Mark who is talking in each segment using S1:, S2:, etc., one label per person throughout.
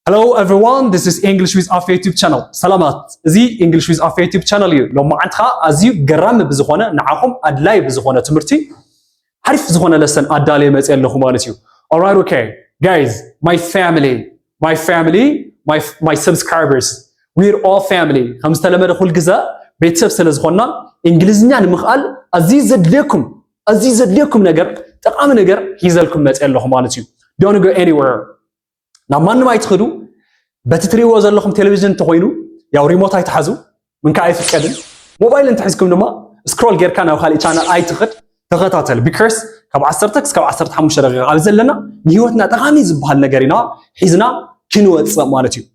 S1: Hello everyone, this is English with Afia YouTube channel. Salamat. Zi English with Afia YouTube channel you. لو معتها أزيو جرام بزخونة نعاهم أدلاي بزخونة تمرتي. عارف زخونة لسن أدالي مسألة لهم مالتيو. Alright, okay, guys, my subscribers, we're all family. خمسة لما دخل جزاء بيتسب سلزخونا إنجليزيا نمخال أزيزد لكم نجر تقام نجر هيزلكم مسألة لهم مالتيو. Don't go anywhere. نعمان ما يتخدو بتتري وزر لكم تلفزيون تقوينو يا ريموت هاي تحزو من كايف كذا موبايل انت حزكم نما سكرول غير كان وخالي channel اي تغتاتل because كاب 10 تكس كاب 15 دقيقه على زلنا نيوتنا طقامي زبحال نغرينا حيزنا كنوص مالتي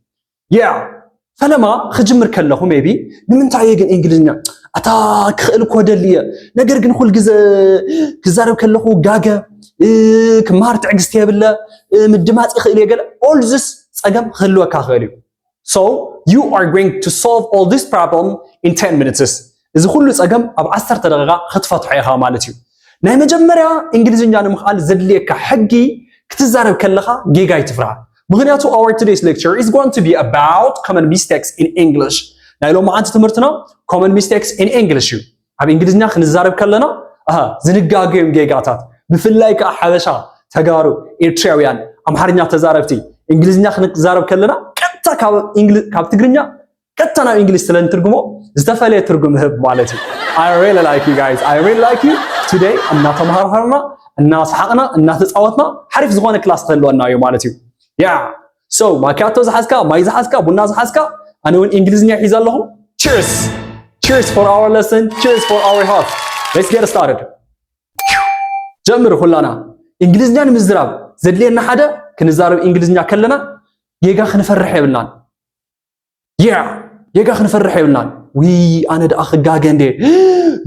S1: يا فلما خجمر كلخو ميبي نمنتاي ግን انجليزኛ اتا كخل كودليه ነገር ግን ሁሉ ግዜ كزارب كلخو غاغه كمار تعجزت يبلا مدماط يخيل يقل all this صقم خلوك اخري so you are going to solve all this problem in 10 minutes اذا كل صقم اب 10 دقيقه خطفتح يخا مالتي ناي مجمريا انجليزኛ نمخال زدليك حقي كتزارب كلخا جيجاي تفرع مغنياتو our today's lecture is going to be about common mistakes in English نايلو ما انت تمرتنا common mistakes in English اب انجليزኛ خنزارب كلنا زنقاقيم جيجاتات بفلاي كحبشا تجارو إيرتراويان أمحرنيا تزاربتي إنجليزيا خنك زارب كلنا كتا كاب تجرنيا كتا نا إنجليز تلين ترجمو زدفعلي ترجم هب مالتي I really like you guys I really like you today الناس مهارنا الناس حقنا الناس تصوتنا حرف زغون كلاس تلو أنا يوم مالتي yeah so ما كاتو زحسكا ما يزحسكا بنا زحسكا أنا وين إنجليزيا حيزال لهم cheers for our lesson cheers for our health let's get started جمر كلنا إنجليزنا مزراب زدلينا حدا كنزارب إنجليزنا كلنا يجا خنفرح يبلان يجا خنفرح يبلان وي أنا ده أخ جاجندي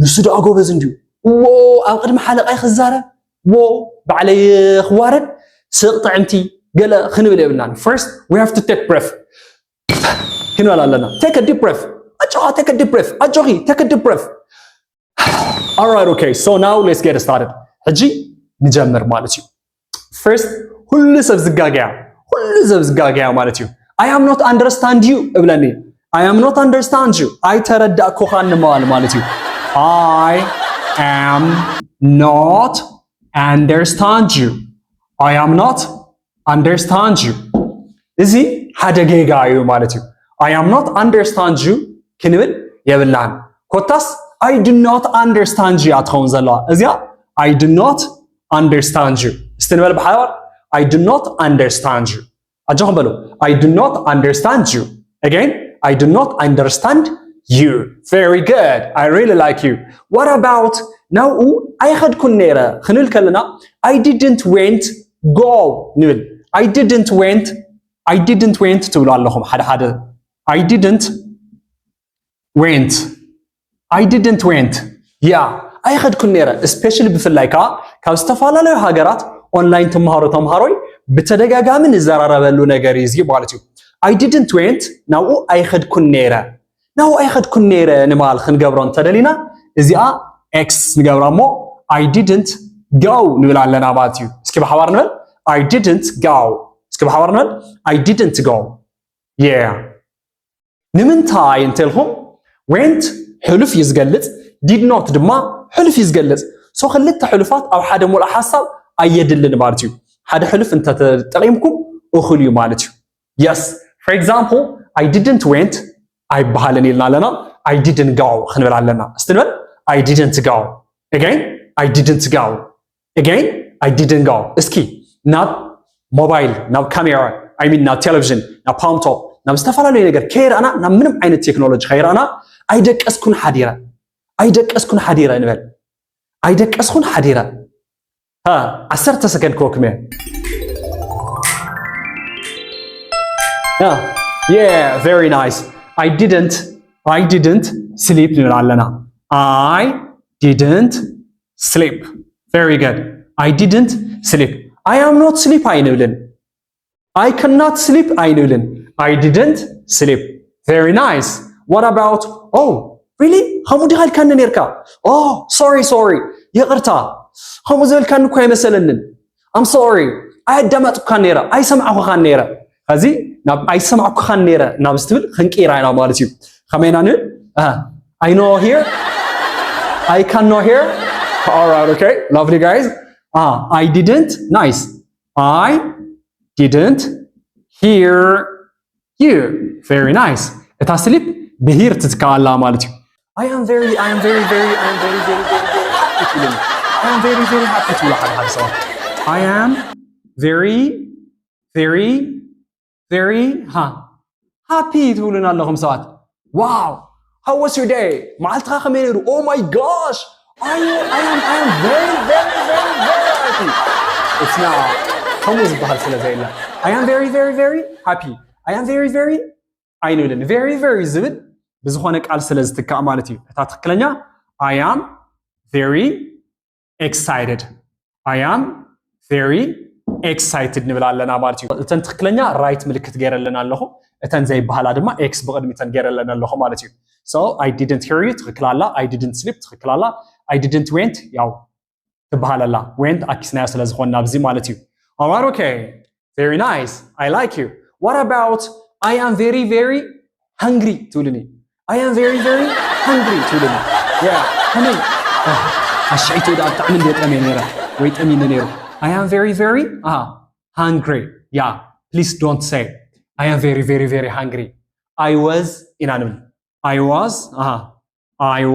S1: نسود أقو بزنديو وو أقدر محل أي خزارة وو بعلي خوارد سقط عمتي قال خنبل يبلان first we have to take breath كنوا لنا take a deep breath take a deep breath take a deep breath alright okay so now let's get started هجي نجمر مالتيو first كل سب زقاقيا مالتيو I am not understand you ابلاني I am not understand you I تردأ كوخان مالتيو I am not understand you I am not understand you إزي حدا جيجايو مالتيو I am not understand you كنبل يبلان كوتاس I do not understand you أتخون زلوا إزيا I do not understand you. استنبال بحوار. I do not understand you. أجاهم بلو. I do not understand you. Again, I do not understand you. Very good. I really like you. What about now? I had كنيرة. خلينا كلنا. I didn't went go. نقول. I didn't went تقولوا اللهم حدا. I didn't went. Yeah. أي خد كنيرة especially بفلايكا كاستفعل له هاجرات online تمهاروي بتدقاقا من الزرارة بلو نجاريزي بالتيو I didn't went now أي خد كنيرة نمال خن جبران تدلينا إزياء X نجبران مو I didn't go نقول على نباتيو اسكي بحوار نقول I didn't go yeah نمنتاي انتلهم went حلف يزقلت did not دما حلف يزقلت سو خلت حلفات او حدا مولا حساب ايدلن مالتيو حدا حلف انت تقيمكم اخليو مالتيو yes for example I didn't went I بحالني لنا I didn't go خنبل علينا استنبل I didn't go again I didn't go اسكي not mobile not camera I mean not television not palm top not استفعلوا لي نجر كير انا نا منم عين التكنولوجي خير انا ايدقسكن حديرة نبل أيدقسكن حديرة ها 10 سكند كوكمة yeah very nice I didn't sleep نقول I didn't sleep very good I didn't sleep I am not sleep نقول I cannot sleep نقول I didn't sleep very nice what about oh really همو دخل كان نيركا oh sorry يقرتا همو زل كان كوي مثلن I'm sorry I دمت كان نيرا I سمعه كان نيرا هذه ناب أي سمع كخان نيرة ناب استبل خنكير أنا مالتيو خمينا نل I know here I cannot hear alright okay lovely guys I didn't nice I didn't hear you very nice እታስሊብ ብሂር ትትካላ ማለትዩ I am very happy to I am very happy to I am very happy ትብሉና ኣለኹም ሰባት wow how was your day ማልትኻ ከመይ ነይሩ oh my gosh I am very happy it's not ከምዝ በሃል ስለዘይላ I am very happy I am very አይንብልን very ዝብል ብዝኾነ ቃል ስለዝትካእ ማለት እዩ እታ ትክክለኛ I am very excited I am very excited ንብላለና ማለት እዩ እተን ትክክለኛ right ምልክት ገይረለና ኣለኹ እተን ዘይበሃላ ድማ x ብቅድሚተን ገይረለና ኣለኹ ማለት እዩ so I didn't hear you ትክክላላ I didn't sleep ትክክላላ I didn't went ያው ትበሃላላ went አኪስናያ ስለዝኾንና ኣብዚ ማለት እዩ alright okay very nice I like you what about I am very hungry تقولني I am very hungry تقولني yeah همي أشعيتو دا تعمل ديت أمينيرا wait أمينيرا I am very hungry yeah please don't say I am very hungry I was in animal I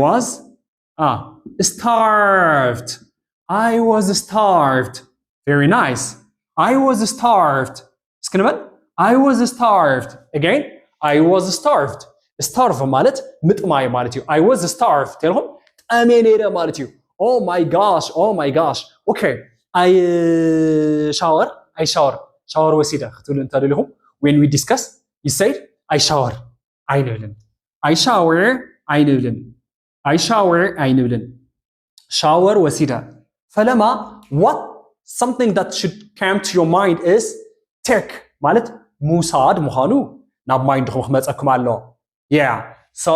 S1: was starved I was starved very nice I was starved اسكنبل I was starved again I was starved starve ማለት ምጥማይ ማለት እዩ I was starved ተልኩም ጠሜኔረ ማለት እዩ oh my gosh okay I shower ወሲደ ክትሉ እንተደልኩም when we discuss you say I shower አይንብልን I shower አይንብልን shower ወሲደ ፈለማ what something that should come to your mind is take ማለት ሙሳድ ምዃኑ ናብ ማይንድኩም ክመፀኩም ኣሎ yeah so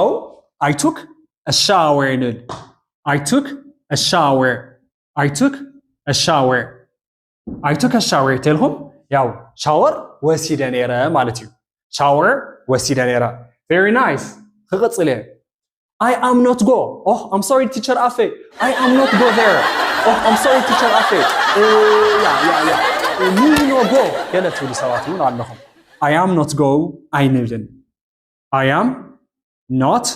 S1: I took a shower I took a shower ተልኩም ያው ሻወር ወሲደ ነይረ ማለት እዩ ሻወር ወሲደ ነይረ very nice ክቅፅል I am not go oh I'm sorry teacher Afe I am not go there oh I'm sorry teacher Afe yeah no go ገለ ትብሉ ሰባት ምን ኣለኹም I am not go አይንብልን I am not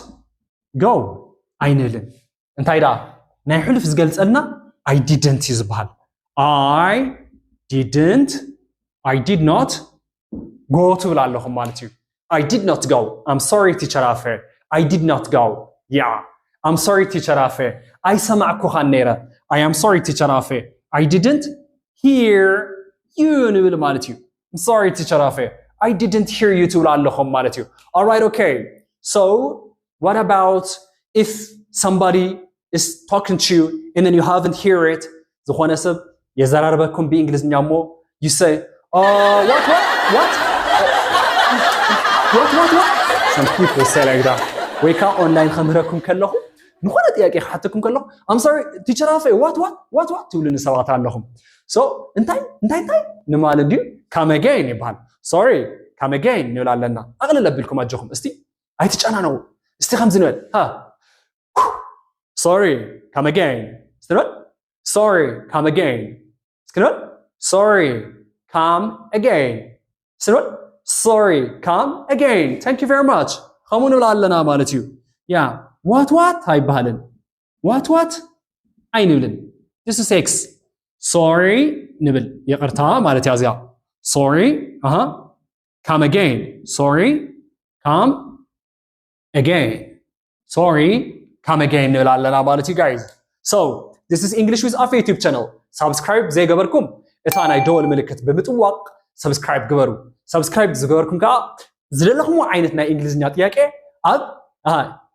S1: go አይንብልን እንታይ ዳ ናይ ሕልፍ ዝገልጸልና I didn't ይዝበሃል I did not go ትብል ኣለኹም ማለት እዩ I did not go I'm sorry teacher Afe I did not go yeah I'm sorry teacher Afe I ሰማዕኩኻ ነይረ I am sorry teacher Afe I didn't hear you ንብል ማለት እዩ I'm sorry teacher Afe I didn't hear you ትብል ኣለኹም ማለት እዩ alright okay so what about if somebody is talking to you and then you haven't hear it ዝኾነ ሰብ የዘራርበኩም በእንግሊዝኛ ሞ you say what some people say like that ወይ ካ ኦንላይን ከምረኩም ከለኹ ንኾነ ጥያቄ ሓተኩም ከለኹ I'm sorry teacher Afe what ትብሉን ሰባት ኣለኹም so እንታይ ንማለት ድዩ come again ይባሃል sorry come again ንብላለና አቅለል ለብልኩም አጀኹም እስቲ አይትጫናነው እስቲ ከምዝ ንበል sorry come again እስቲ sorry come again እስቲ sorry come again እስቲ sorry come again thank you very much ከምኡ ንብላለና ማለት እዩ ያ what አይባልን what አይንብልን this is sex sorry ንብል ይቅርታ ማለት ያዝያ sorry come again sorry come again ንብላለና ማለት እዩ guys so this is English with Afe YouTube channel subscribe ዘይገበርኩም እታ ናይ ደወል ምልክት ብምጥዋቅ subscribe ግበሩ subscribe ዝገበርኩም ከዓ ዝደለኹም ዓይነት ናይ እንግሊዝኛ ጥያቄ ኣብ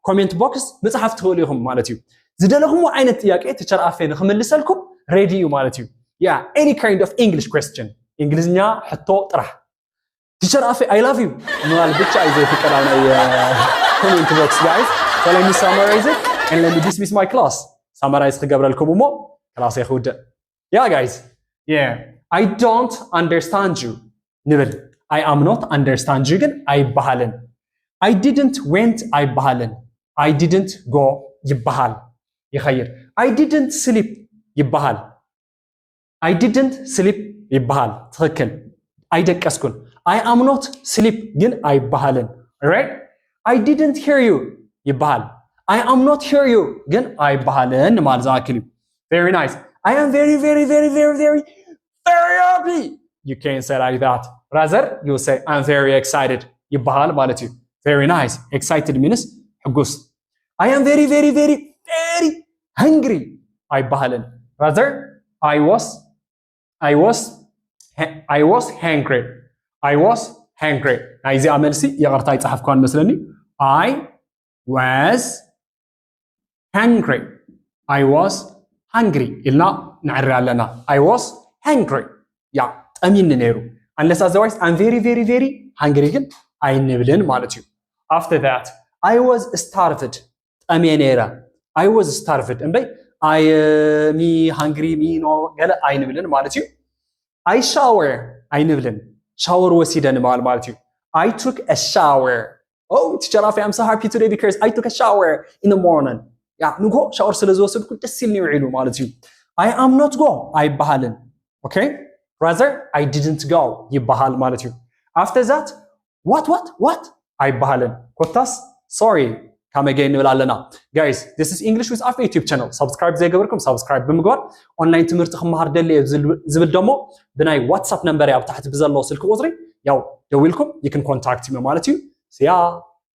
S1: ኮሜንት ቦክስ መጽሐፍ ትኽእሉ ኢኹም ማለት እዩ ዝደለኹም ዓይነት ጥያቄ ቲቸር Afe ንኽመልሰልኩም ሬዲ እዩ ማለት እዩ yeah any kind of English question እንግሊዝኛ ሕቶ ጥራሕ teacher Afe I love you ንዋል ብቻ አይዘይ ፍቀዳው ናይ comment box guys so let me summarize it and let me dismiss my class summarize ክገብረልኩም ሞ ክላስ ይኹድ yeah guys yeah I don't understand you ንብል I am not understand you ግን አይባሃልን I didn't went አይባሃልን I didn't go ይባሃል ይኸይር I didn't sleep ይባሃል I didn't sleep ይባሃል ትክክል አይደቀስኩን I am not sleep ግን አይባሃልን alright I didn't hear you ይባሃል I am not hear you ግን አይባሃልን ማለት ነው very nice I am very very very very very very happy you can't say like that rather you say I'm very excited ይባሃል ማለት ነው very nice excited means ሕጉስ I am very very very very hungry አይባሃልን rather I was hungry I was hungry ናይዚ አመልሲ ይቅርታ ይጻፍኳን መስለኒ I was hungry I was hungry ኢልና ንዕሪ ኣለና I was hungry ያ ጠሚን ነይሩ unless otherwise I'm very very very hungry ግን አይንብልን ማለት እዩ after that I was starved ጠሚኔራ I was starved እንበይ I me hungry me no ገለ አይንብልን ማለት እዩ I shower አይንብልን shower ወሲደን ማለት እዩ I took a shower oh teacher I'm so happy today because I took a shower in the morning ያ ንጎ shower ስለዝወሰድኩ ደስ ይልኒ ውዒሉ ማለት እዩ I am not go አይባሃልን okay rather I didn't go ይባሃል ማለት እዩ after that what አይባሃልን ኮታስ sorry come again ንብላለና guys this is English with Afa YouTube channel subscribe ዘይገበርኩም subscribe ብምግባር ኦንላይን ትምህርቲ ክመሃር ደልየ ዝብል ደሞ ብናይ WhatsApp ነምበር ያብ ታሕቲ ብዘሎ ስልክ ቁጽሪ ያው ደውልኩም you can contact me ማለት እዩ ሲያ